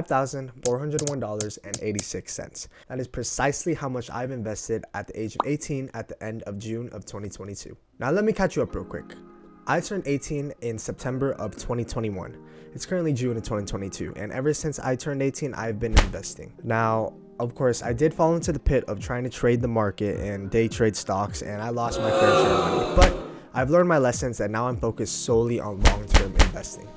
$5,401.86. That is precisely how much I've invested at the age of 18 at the end of June of 2022. Now let me catch you up real quick. I turned 18 in September of 2021. It's currently June of 2022, and ever since I turned 18, I've been investing. Now, of course, I did fall into the pit of trying to trade the market and day trade stocks, and I lost my fair share of money. But I've learned my lessons, and now I'm focused solely on long-term investing.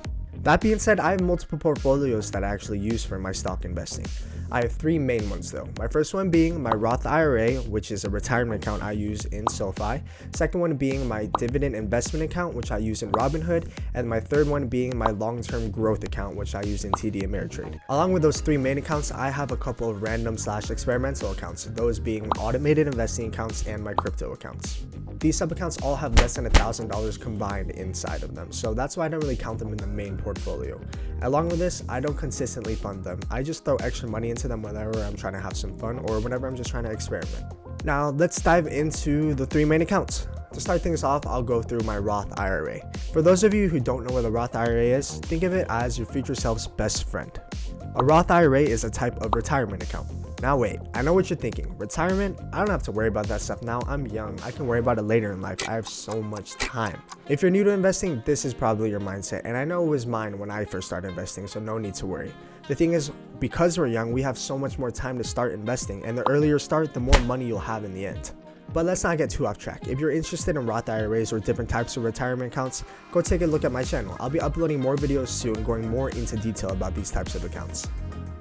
That being said, I have multiple portfolios that I actually use for my stock investing. I have three main ones though. My first one being my Roth IRA, which is a retirement account I use in Sofi. Second one being my dividend investment account, which I use in Robinhood. And my third one being my long-term growth account, which I use in TD Ameritrade. Along with those three main accounts, I have a couple of random/experimental accounts, those being automated investing accounts and my crypto accounts. These sub-accounts all have less than $1,000 combined inside of them, so that's why I don't really count them in the main portfolio. Along with this, I don't consistently fund them. I just throw extra money into them whenever I'm trying to have some fun or whenever I'm just trying to experiment. Now, let's dive into the three main accounts. To start things off, I'll go through my Roth IRA. For those of you who don't know what a Roth IRA is, think of it as your future self's best friend. A Roth IRA is a type of retirement account. Now wait, I know what you're thinking. Retirement? I don't have to worry about that stuff now. I'm young. I can worry about it later in life. I have so much time. If you're new to investing, this is probably your mindset. And I know it was mine when I first started investing, so no need to worry. The thing is, because we're young, we have so much more time to start investing. And the earlier you start, the more money you'll have in the end. But let's not get too off track. If you're interested in Roth IRAs or different types of retirement accounts, go take a look at my channel. I'll be uploading more videos soon going more into detail about these types of accounts.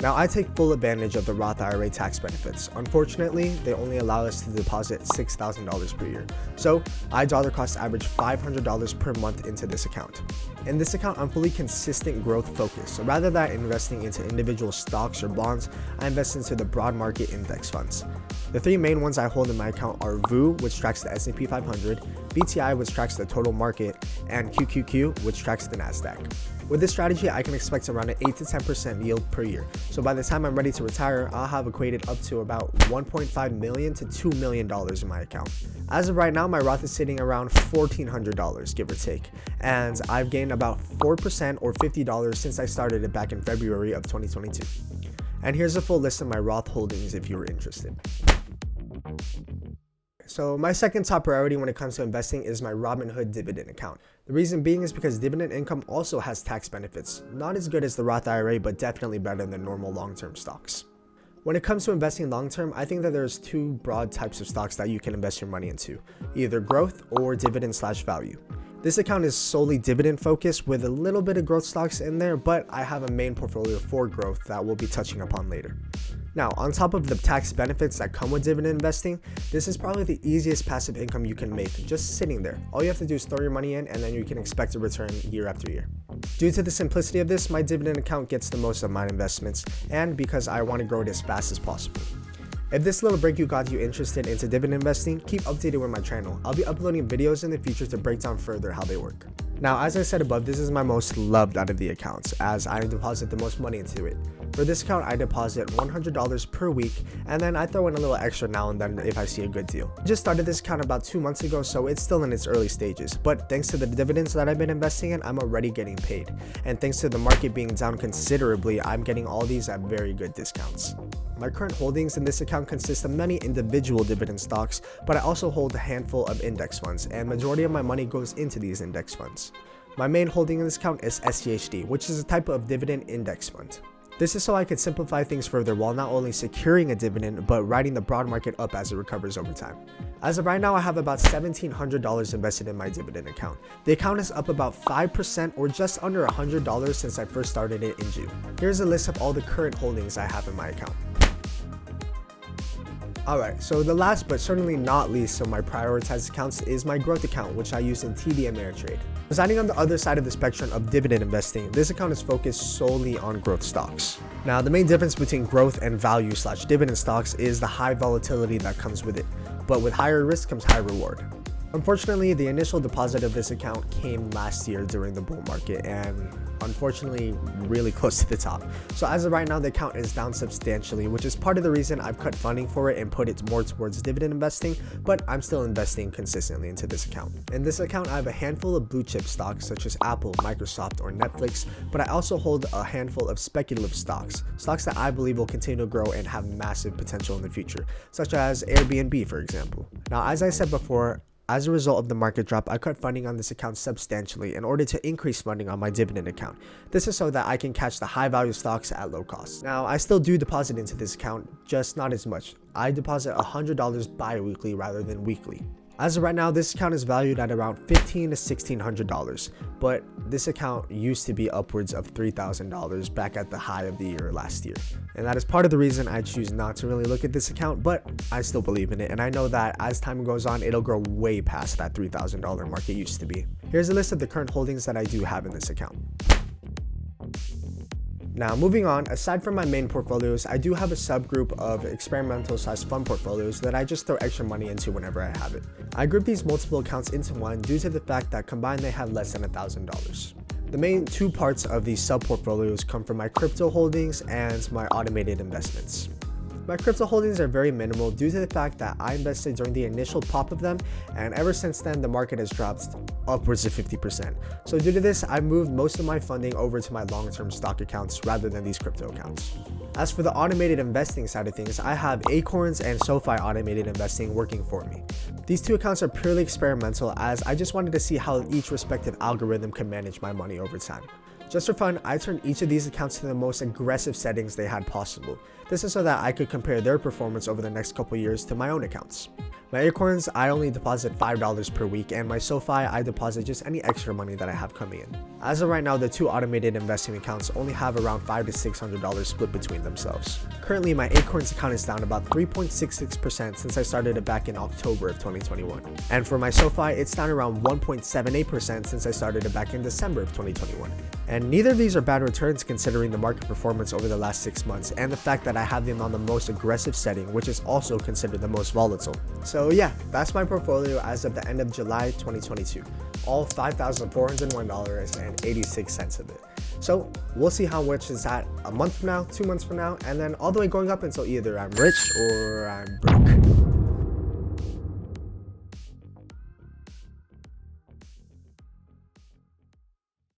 Now, I take full advantage of the Roth IRA tax benefits. Unfortunately, they only allow us to deposit $6,000 per year. So, I dollar cost average $500 per month into this account. In this account, I'm fully consistent growth focused. So rather than investing into individual stocks or bonds, I invest into the broad market index funds. The three main ones I hold in my account are VU, which tracks the S&P 500, BTI, which tracks the total market, and QQQ, which tracks the NASDAQ. With this strategy, I can expect around an 8 to 10% yield per year. So by the time I'm ready to retire, I'll have equated up to about $1.5 million to $2 million in my account. As of right now, my Roth is sitting around $1,400, give or take. And I've gained about 4% or $50 since I started it back in February of 2022. And here's a full list of my Roth holdings if you're interested. So my second top priority when it comes to investing is my Robinhood dividend account. The reason being is because dividend income also has tax benefits. Not as good as the Roth IRA, but definitely better than normal long-term stocks. When it comes to investing long-term, I think that there's two broad types of stocks that you can invest your money into, either growth or dividend/value. This account is solely dividend focused with a little bit of growth stocks in there, but I have a main portfolio for growth that we'll be touching upon later. Now, on top of the tax benefits that come with dividend investing, this is probably the easiest passive income you can make, just sitting there. All you have to do is throw your money in and then you can expect a return year after year. Due to the simplicity of this, my dividend account gets the most of my investments, and because I want to grow it as fast as possible. If this little break got you interested into dividend investing, keep updated with my channel. I'll be uploading videos in the future to break down further how they work. Now, as I said above, this is my most loved out of the accounts, as I deposit the most money into it. For this account, I deposit $100 per week, and then I throw in a little extra now and then if I see a good deal. I just started this account about 2 months ago, so it's still in its early stages, but thanks to the dividends that I've been investing in, I'm already getting paid. And thanks to the market being down considerably, I'm getting all these at very good discounts. My current holdings in this account consist of many individual dividend stocks, but I also hold a handful of index funds, and majority of my money goes into these index funds. My main holding in this account is SCHD, which is a type of dividend index fund. This is so I could simplify things further while not only securing a dividend, but riding the broad market up as it recovers over time. As of right now, I have about $1,700 invested in my dividend account. The account is up about 5% or just under $100 since I first started it in June. Here's a list of all the current holdings I have in my account. Alright, so the last but certainly not least of my prioritized accounts is my growth account, which I use in TD Ameritrade. Residing on the other side of the spectrum of dividend investing, this account is focused solely on growth stocks. Now, the main difference between growth and value/dividend stocks is the high volatility that comes with it, but with higher risk comes high reward. Unfortunately, the initial deposit of this account came last year during the bull market, and unfortunately really close to the top. So as of right now, the account is down substantially, which is part of the reason I've cut funding for it and put it more towards dividend investing, but I'm still investing consistently into this account. In this account, I have a handful of blue chip stocks such as Apple, Microsoft, or Netflix, but I also hold a handful of speculative stocks that I believe will continue to grow and have massive potential in the future, such as Airbnb, for example. Now, as I said before, as a result of the market drop, I cut funding on this account substantially in order to increase funding on my dividend account. This is so that I can catch the high value stocks at low cost. Now, I still do deposit into this account, just not as much. I deposit $100 bi-weekly rather than weekly. As of right now, this account is valued at around $1,500 to $1,600, but this account used to be upwards of $3,000 back at the high of the year last year. And that is part of the reason I choose not to really look at this account, but I still believe in it. And I know that as time goes on, it'll grow way past that $3,000 mark it used to be. Here's a list of the current holdings that I do have in this account. Now, moving on, aside from my main portfolios, I do have a subgroup of experimental/fund portfolios that I just throw extra money into whenever I have it. I group these multiple accounts into one due to the fact that combined they have less than $1,000. The main two parts of these sub-portfolios come from my crypto holdings and my automated investments. My crypto holdings are very minimal due to the fact that I invested during the initial pop of them, and ever since then the market has dropped upwards of 50%. So due to this, I moved most of my funding over to my long-term stock accounts rather than these crypto accounts. As for the automated investing side of things, I have Acorns and Sofi automated investing working for me. These two accounts are purely experimental, as I just wanted to see how each respective algorithm can manage my money over time. Just for fun, I turned each of these accounts to the most aggressive settings they had possible. This is so that I could compare their performance over the next couple years to my own accounts. My Acorns, I only deposit $5 per week, and my Sofi, I deposit just any extra money that I have coming in. As of right now, the two automated investing accounts only have around $500 to $600 split between themselves. Currently, my Acorns account is down about 3.66% since I started it back in October of 2021. And for my Sofi, it's down around 1.78% since I started it back in December of 2021. And neither of these are bad returns considering the market performance over the last 6 months and the fact that I have them on the most aggressive setting, which is also considered the most volatile. So yeah, that's my portfolio as of the end of July 2022. All $5,401.86 of it. So we'll see how much is at a month from now, 2 months from now, and then all the way going up until either I'm rich or I'm broke.